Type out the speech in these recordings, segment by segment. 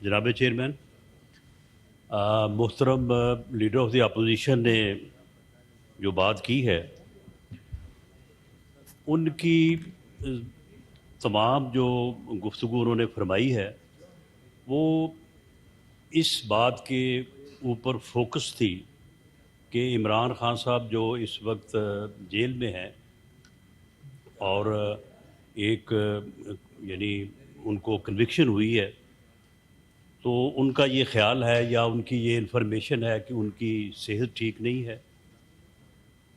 जनाब चेयरमैन, मोहतरम leader of the opposition ने जो बात की है उनकी तमाम जो गुफ्तगू उन्होंने फरमाई है वो इस बात के ऊपर फोकस थी कि इमरान खान साहब जो इस वक्त जेल में हैं और एक यानी उनको कन्विक्शन हुई है, तो उनका ये ख्याल है या उनकी ये इन्फॉर्मेशन है कि उनकी सेहत ठीक नहीं है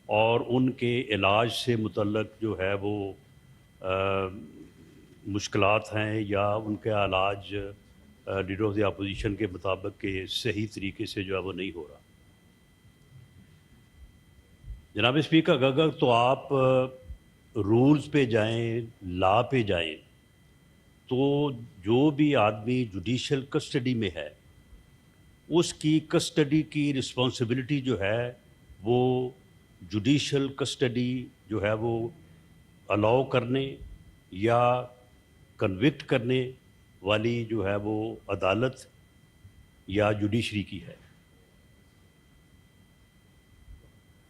और उनके इलाज से मुतल्लक जो है वो मुश्किलात हैं या उनका इलाज लीडर ऑफ द अपोजिशन के मुताबिक के सही तरीके से जो है वो नहीं हो रहा। जनाब स्पीकर, अगर तो आप रूल्स पे जाएं, लॉ पे जाएं, तो जो भी आदमी जुडिशल कस्टडी में है उसकी कस्टडी की रिस्पॉन्सिबिलिटी जो है वो जुडिशल कस्टडी जो है वो अलाउ करने या कन्विक्ट करने वाली जो है वो अदालत या जुडिशरी की है।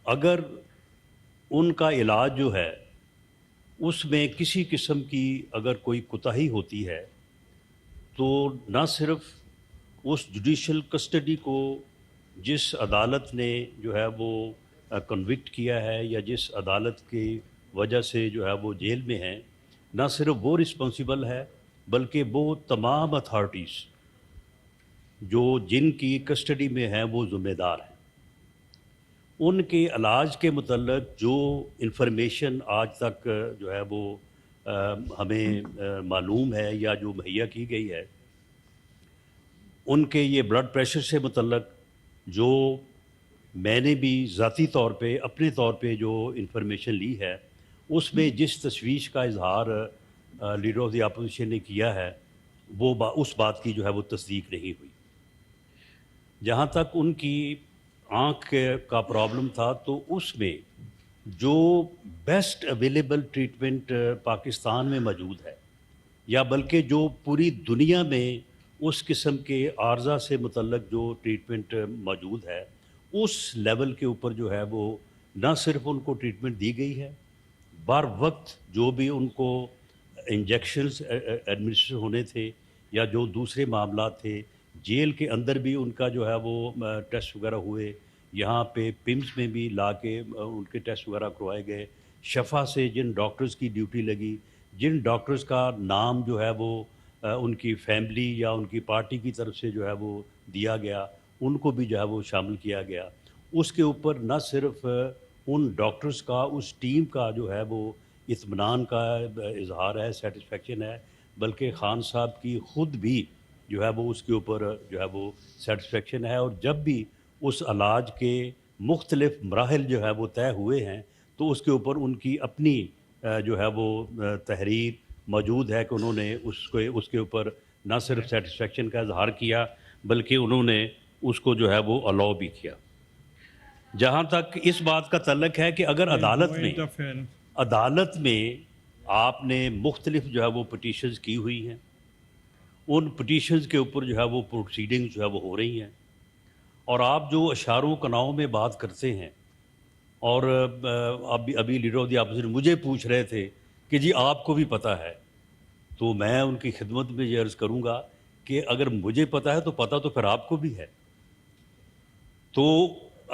अगर उनका इलाज जो है उसमें किसी किस्म की अगर कोई कोताही होती है तो न सिर्फ उस जुडिशल कस्टडी को जिस अदालत ने जो है वो कन्विक्ट किया है या जिस अदालत की वजह से जो है वो जेल में है, न सिर्फ वो रिस्पॉन्सिबल है बल्कि वो तमाम अथॉरिटीज़ जो जिनकी कस्टडी में हैं वो ज़िम्मेदार हैं। उनके इलाज के मुतल्लक जो इन्फॉर्मेशन आज तक जो है वो हमें मालूम है या जो मुहैया की गई है, उनके ये ब्लड प्रेशर से मुतल्लक जो मैंने भी ज़ाती तौर पे अपने तौर पे जो इन्फॉर्मेशन ली है उसमें जिस तशवीश का इजहार लीडर ऑफ द अपोजिशन ने किया है वो उस बात की जो है वो तस्दीक नहीं हुई। जहाँ तक उनकी आँख का प्रॉब्लम था तो उसमें जो बेस्ट अवेलेबल ट्रीटमेंट पाकिस्तान में मौजूद है या बल्कि जो पूरी दुनिया में उस किस्म के आर्जा से मुतल्लक जो ट्रीटमेंट मौजूद है उस लेवल के ऊपर जो है वो न सिर्फ उनको ट्रीटमेंट दी गई है, बार वक्त जो भी उनको इंजेक्शंस एडमिनिस्टर होने थे या जो दूसरे मामला थे, जेल के अंदर भी उनका जो है वो टेस्ट वगैरह हुए, यहाँ पे पिम्स में भी ला के उनके टेस्ट वगैरह करवाए गए। शफा से जिन डॉक्टर्स की ड्यूटी लगी, जिन डॉक्टर्स का नाम जो है वो उनकी फैमिली या उनकी पार्टी की तरफ से जो है वो दिया गया, उनको भी जो है वो शामिल किया गया। उसके ऊपर न सिर्फ उन डॉक्टर्स का, उस टीम का जो है वो इत्मीनान का इजहार है, सेटिस्फेक्शन है, बल्कि ख़ान साहब की ख़ुद भी जो है वो उसके ऊपर जो है वो सेटिस्फेक्शन है। और जब भी उस इलाज के मुख्तलिफ मराहिल जो है वो तय हुए हैं तो उसके ऊपर उनकी अपनी जो है वो तहरीर मौजूद है कि उन्होंने उसके ऊपर न सिर्फ सेटिस्फेक्शन का इजहार किया बल्कि उन्होंने उसको जो है वो अलाउ भी किया। जहाँ तक इस बात का तल्लक है कि अगर अदालत में आपने मुख्तलिफ जो है वो पटिशन्स की हुई हैं, उन पटिशन्स के ऊपर जो है वो प्रोसीडिंग जो है वो हो रही हैं और आप जो इशारों कनाओं में बात करते हैं और अभी लीडर ऑफ द अपोजिशन मुझे पूछ रहे थे कि जी आपको भी पता है, तो मैं उनकी खिदमत में ये अर्ज़ करूँगा कि अगर मुझे पता है तो पता तो फिर आपको भी है। तो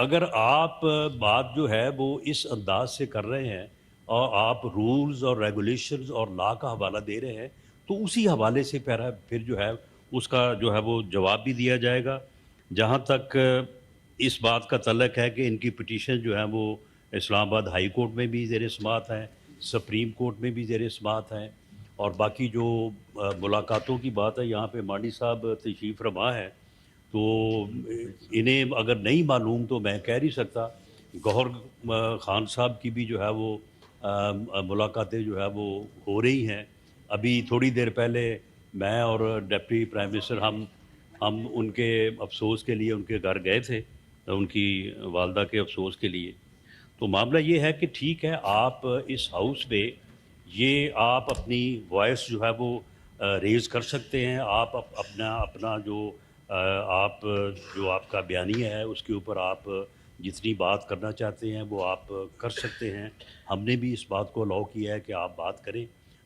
अगर आप बात जो है वो इस अंदाज से कर रहे हैं और आप रूल्स और रेगुलेशंस और लॉ का हवाला दे रहे हैं तो उसी हवाले से फिर जो है उसका जो है वो जवाब भी दिया जाएगा। जहाँ तक इस बात का तल्लक है कि इनकी पिटीशन जो है वो इस्लामाबाद हाई कोर्ट में भी ज़ेर समाअत हैं, सुप्रीम कोर्ट में भी ज़ेर समाअत हैं और बाकी जो मुलाकातों की बात है यहाँ पे मांडी साहब तशरीफ़ फरमा है तो इन्हें अगर नहीं मालूम तो मैं कह नहीं सकता। गौहर ख़ान साहब की भी जो है वो मुलाकातें जो है वो हो रही हैं। अभी थोड़ी देर पहले मैं और डिप्टी प्राइम मिनिस्टर हम उनके अफसोस के लिए उनके घर गए थे, उनकी वालदा के अफसोस के लिए। तो मामला ये है कि ठीक है, आप इस हाउस में ये आप अपनी वॉइस जो है वो ریز کر سکتے ہیں. آپ اپنا جو آپ کا بیانیہ ہے اس کے اوپر آپ جتنی بات کرنا چاہتے ہیں وہ آپ کر سکتے ہیں. ہم نے بھی اس بات کو الاؤ کیا ہے کہ آپ بات کریں.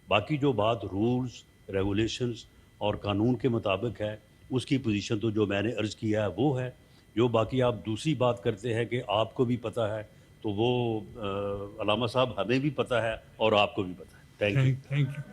باقی جو بات رولز ریگولیشنز اور قانون کے مطابق ہے اس کی پوزیشن تو جو میں نے عرض کیا ہے وہ ہے. جو باقی آپ دوسری بات کرتے ہیں کہ آپ کو بھی پتہ ہے تو وہ علامہ صاحب ہمیں بھی پتہ ہے اور آپ کو بھی پتہ ہے. Thank you. Thank you.